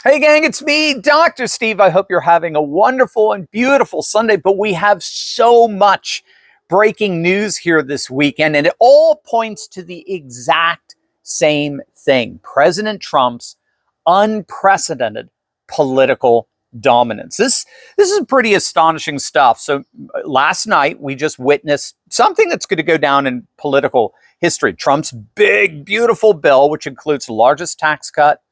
Hey gang, it's me, Dr. Steve. I hope you're having a wonderful and beautiful Sunday, but we have so much breaking news here this weekend, and it all points to the exact same thing: President Trump's unprecedented political dominance. This is pretty astonishing stuff. So last night we just witnessed something that's going to go down in political history. Trump's big, beautiful bill, which includes the largest tax cut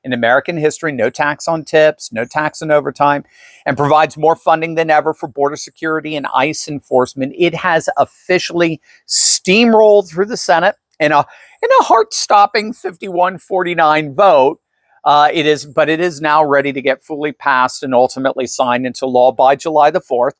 in American history, no tax on tips, no tax on overtime, and provides more funding than ever for border security and ICE enforcement. It has officially steamrolled through the Senate in a heart-stopping 51-49 vote. It is now ready to get fully passed and ultimately signed into law by July the 4th.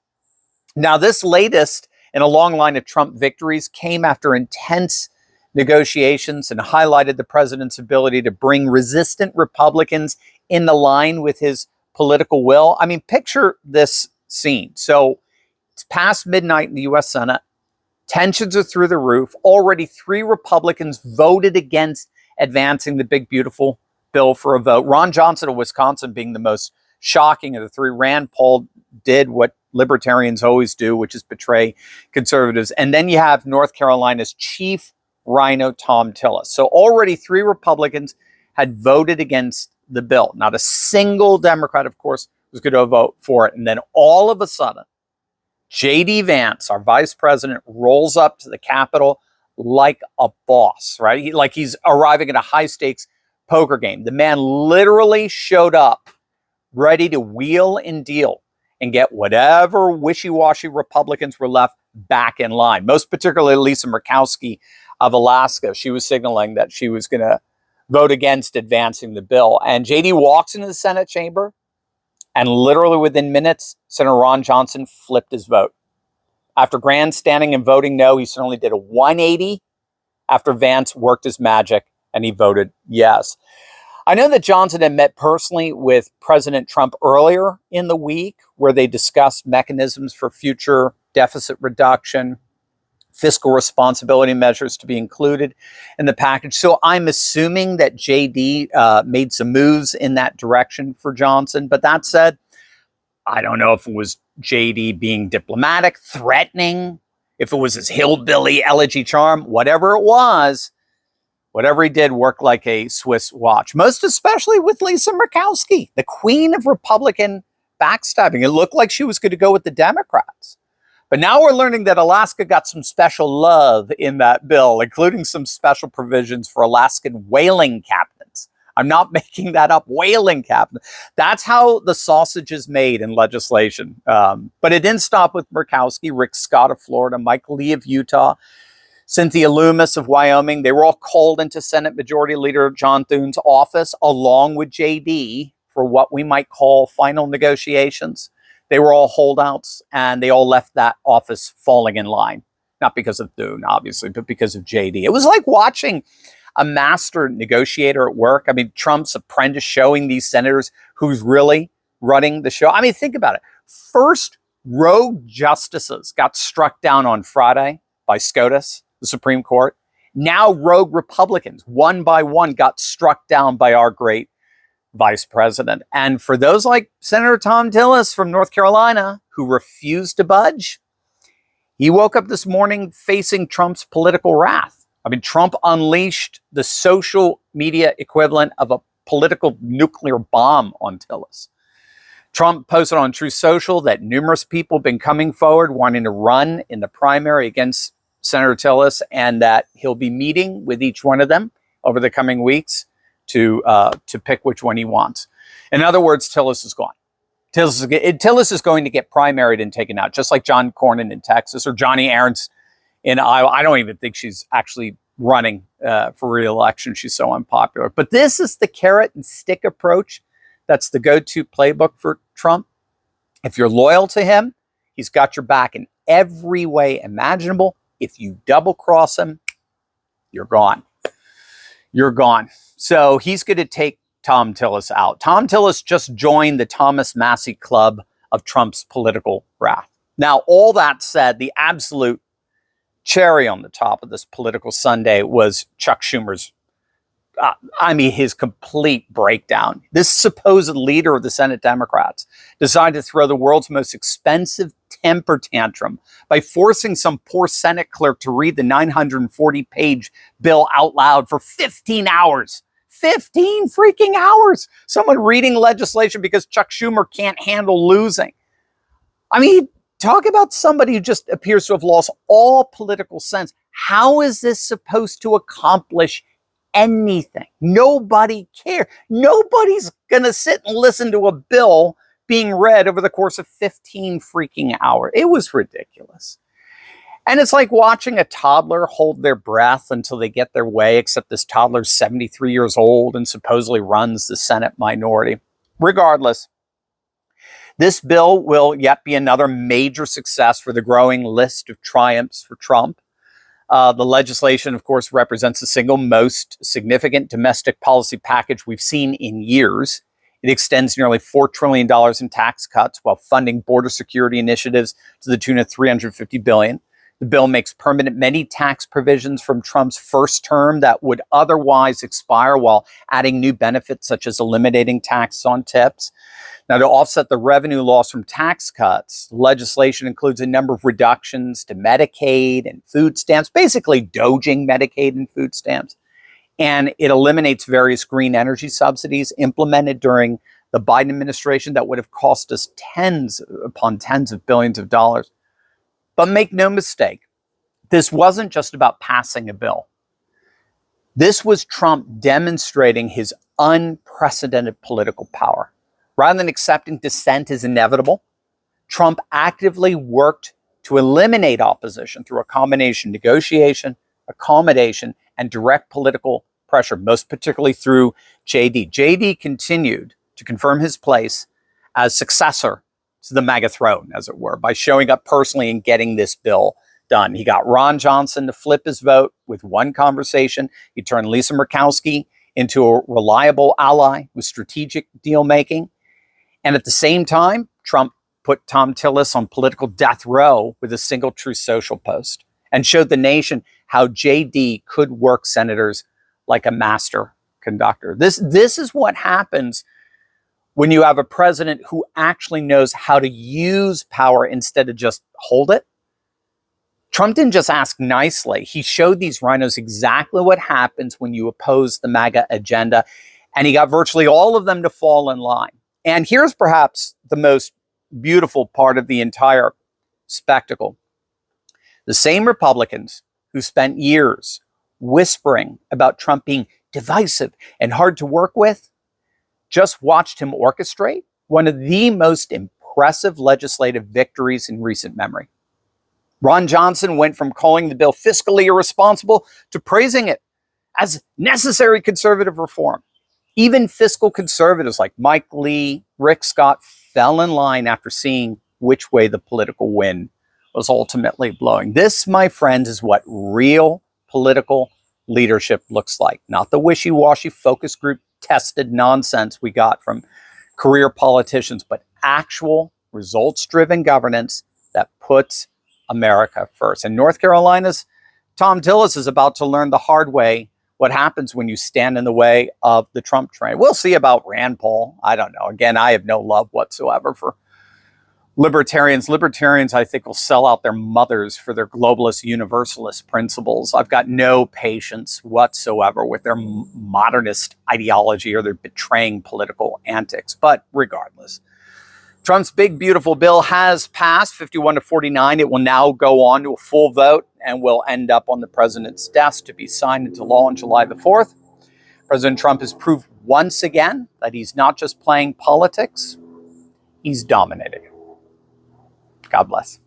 Now, this latest in a long line of Trump victories came after intense negotiations and highlighted the president's ability to bring resistant Republicans in the line with his political will. I mean, picture this scene. So it's past midnight in the U.S. Senate. Tensions are through the roof. Already 3 Republicans voted against advancing the big, beautiful bill for a vote. Ron Johnson of Wisconsin being the most shocking of the 3. Rand Paul did what libertarians always do, which is betray conservatives. And then you have North Carolina's chief RINO Tom Tillis. So already 3 Republicans had voted against the bill. Not a single Democrat, of course, was going to vote for it. And then all of a sudden, J.D. Vance, our vice president, rolls up to the Capitol like a boss, right? Like he's arriving at a high-stakes poker game. The man literally showed up ready to wheel and deal and get whatever wishy-washy Republicans were left back in line. Most particularly Lisa Murkowski of Alaska. She was signaling that she was going to vote against advancing the bill. And JD walks into the Senate chamber, and literally within minutes, Senator Ron Johnson flipped his vote. After grandstanding and voting no, he suddenly did a 180 after Vance worked his magic and he voted yes. I know that Johnson had met personally with President Trump earlier in the week, where they discussed mechanisms for future deficit reduction, fiscal responsibility measures to be included in the package. So I'm assuming that JD made some moves in that direction for Johnson. But that said, I don't know if it was JD being diplomatic, threatening, if it was his hillbilly elegy charm, whatever it was. Whatever he did worked like a Swiss watch, most especially with Lisa Murkowski, the queen of Republican backstabbing. It looked like she was going to go with the Democrats. But now we're learning that Alaska got some special love in that bill, including some special provisions for Alaskan whaling captains. I'm not making that up. Whaling captain. That's how the sausage is made in legislation. But it didn't stop with Murkowski. Rick Scott of Florida, Mike Lee of Utah, Cynthia Loomis of Wyoming. They were all called into Senate Majority Leader John Thune's office, along with JD, for what we might call final negotiations. They were all holdouts, and they all left that office falling in line. Not because of Thune, obviously, but because of JD. It was like watching a master negotiator at work. I mean, Trump's apprentice showing these senators who's really running the show. I mean, think about it. First, rogue justices got struck down on Friday by SCOTUS, the Supreme Court. Now rogue Republicans, one by one, got struck down by our great vice president. And for those like Senator Tom Tillis from North Carolina, who refused to budge, he woke up this morning facing Trump's political wrath. I mean, Trump unleashed the social media equivalent of a political nuclear bomb on Tillis. Trump posted on Truth Social that numerous people have been coming forward wanting to run in the primary against Senator Tillis, and that he'll be meeting with each one of them over the coming weeks to pick which one he wants. In other words, Tillis is gone. Tillis is going to get primaried and taken out, just like John Cornyn in Texas or Johnny Aaron's in Iowa. I don't even think she's actually running for re-election. She's so unpopular. But this is the carrot and stick approach. That's the go-to playbook for Trump. If you're loyal to him, he's got your back in every way imaginable. If you double cross him, you're gone. You're gone. So he's going to take Tom Tillis out. Tom Tillis just joined the Thomas Massie Club of Trump's political wrath. Now, all that said, the absolute cherry on the top of this political Sunday was Chuck Schumer's his complete breakdown. This supposed leader of the Senate Democrats decided to throw the world's most expensive temper tantrum by forcing some poor Senate clerk to read the 940-page bill out loud for 15 hours. 15 freaking hours. Someone reading legislation because Chuck Schumer can't handle losing. I mean, talk about somebody who just appears to have lost all political sense. How is this supposed to accomplish anything? Nobody cares. Nobody's going to sit and listen to a bill being read over the course of 15 freaking hours. It was ridiculous. And it's like watching a toddler hold their breath until they get their way, except this toddler's 73 years old and supposedly runs the Senate minority. Regardless, this bill will yet be another major success for the growing list of triumphs for Trump. The legislation, of course, represents the single most significant domestic policy package we've seen in years. It extends nearly $4 trillion in tax cuts while funding border security initiatives to the tune of $350 billion. The bill makes permanent many tax provisions from Trump's first term that would otherwise expire, while adding new benefits such as eliminating taxes on tips. Now, to offset the revenue loss from tax cuts, legislation includes a number of reductions to Medicaid and food stamps, basically doging Medicaid and food stamps. And it eliminates various green energy subsidies implemented during the Biden administration that would have cost us tens upon tens of billions of dollars. But make no mistake, this wasn't just about passing a bill. This was Trump demonstrating his unprecedented political power. Rather than accepting dissent as inevitable, Trump actively worked to eliminate opposition through a combination of negotiation, accommodation, and direct political pressure, most particularly through JD. JD continued to confirm his place as successor to the MAGA throne, as it were, by showing up personally and getting this bill done. He got Ron Johnson to flip his vote with one conversation. He turned Lisa Murkowski into a reliable ally with strategic deal making. And at the same time, Trump put Thom Tillis on political death row with a single Truth Social post and showed the nation how JD could work senators like a master conductor. This is what happens when you have a president who actually knows how to use power instead of just hold it. Trump didn't just ask nicely. He showed these RINOs exactly what happens when you oppose the MAGA agenda, and he got virtually all of them to fall in line. And here's perhaps the most beautiful part of the entire spectacle. The same Republicans who spent years whispering about Trump being divisive and hard to work with just watched him orchestrate one of the most impressive legislative victories in recent memory. Ron Johnson went from calling the bill fiscally irresponsible to praising it as necessary conservative reform. Even fiscal conservatives like Mike Lee, Rick Scott fell in line after seeing which way the political wind was ultimately blowing. This, my friends, is what real political leadership looks like, not the wishy-washy focus group tested nonsense we got from career politicians, but actual results-driven governance that puts America first. And North Carolina's Thom Tillis is about to learn the hard way what happens when you stand in the way of the Trump train. We'll see about Rand Paul. I don't know. Again, I have no love whatsoever for libertarians. Libertarians, I think, will sell out their mothers for their globalist universalist principles. I've got no patience whatsoever with their modernist ideology or their betraying political antics. But regardless, Trump's big, beautiful bill has passed 51-49. It will now go on to a full vote and will end up on the president's desk to be signed into law on July the 4th. President Trump has proved once again that he's not just playing politics, he's dominating. God bless.